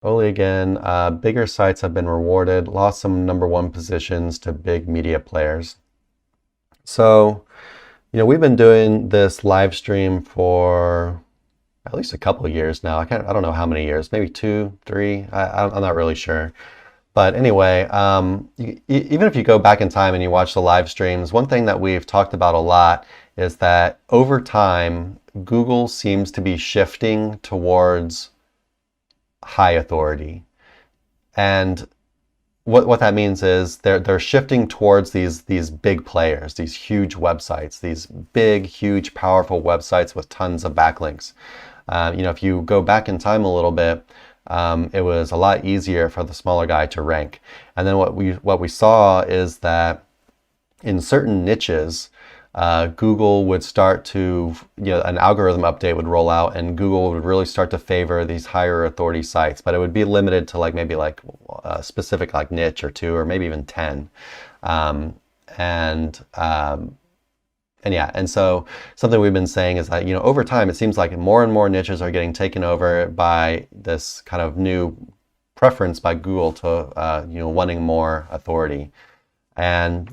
Oli again. Bigger sites have been rewarded, lost some #1 positions to big media players. So, we've been doing this live stream for at least a couple of years now. I don't know how many years, maybe 2, 3. I'm not really sure. But anyway, even if you go back in time and you watch the live streams, one thing that we've talked about a lot is that over time, Google seems to be shifting towards high authority. And what that means is they're shifting towards these big players, these huge websites, these big, huge, powerful websites with tons of backlinks. If you go back in time a little bit, it was a lot easier for the smaller guy to rank. And then what we saw is that in certain niches, Google would start to, an algorithm update would roll out, and Google would really start to favor these higher authority sites, but it would be limited to maybe a specific niche or 2 or maybe even 10. And so something we've been saying is that, over time, it seems like more and more niches are getting taken over by this kind of new preference by Google to, wanting more authority. And,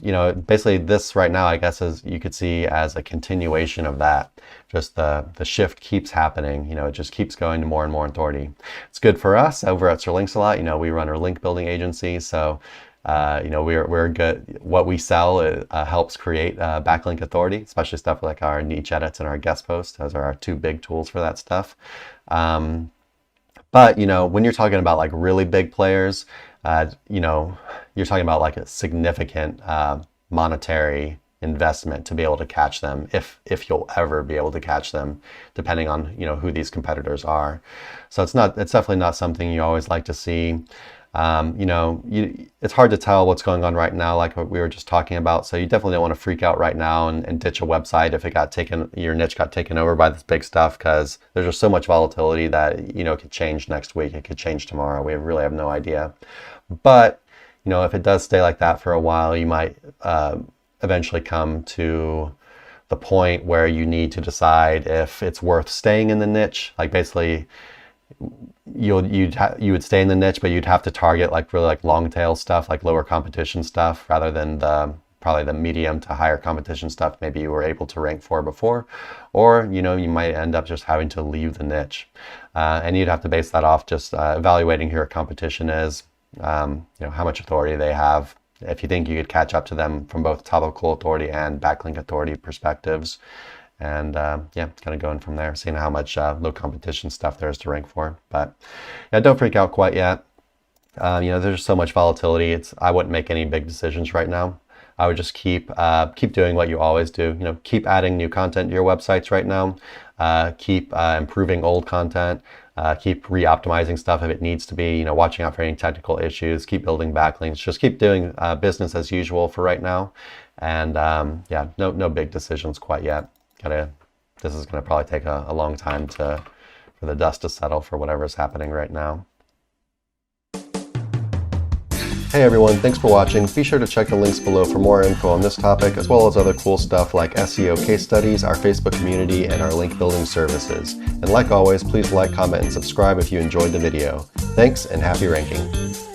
basically this right now, I guess, is you could see as a continuation of that. Just the shift keeps happening. It just keeps going to more and more authority. It's good for us over at Sir Links a lot. We run our link building agency, so we're good. What we sell helps create backlink authority, especially stuff like our niche edits and our guest posts. Those are our 2 big tools for that stuff. But when you're talking about really big players, you're talking about a significant monetary investment to be able to catch them, if you'll ever be able to catch them, depending on who these competitors are. So it's definitely not something you always like to see. It's hard to tell what's going on right now, like what we were just talking about. So you definitely don't want to freak out right now and ditch a website if your niche got taken over by this big stuff, because there's just so much volatility that, it could change next week. It could change tomorrow. We really have no idea. But, if it does stay like that for a while, you might eventually come to the point where you need to decide if it's worth staying in the niche. Basically, you would stay in the niche, but you'd have to target really long tail stuff, lower competition stuff, rather than probably the medium to higher competition stuff maybe you were able to rank for before. Or you might end up just having to leave the niche, and you'd have to base that off just evaluating who your competition is, how much authority they have, if you think you could catch up to them from both topical authority and backlink authority perspectives. And it's kind of going from there, seeing how much low competition stuff there is to rank for. But yeah, don't freak out quite yet. There's so much volatility. I wouldn't make any big decisions right now. I would just keep doing what you always do. Keep adding new content to your websites right now. Keep improving old content. Keep re-optimizing stuff if it needs to be. Watching out for any technical issues. Keep building backlinks. Just keep doing business as usual for right now. And no big decisions quite yet. This is going to probably take a long time for the dust to settle for whatever's happening right now. Hey everyone, thanks for watching. Be sure to check the links below for more info on this topic, as well as other cool stuff like SEO case studies, our Facebook community, and our link building services. And like always, please like, comment, and subscribe if you enjoyed the video. Thanks, and happy ranking.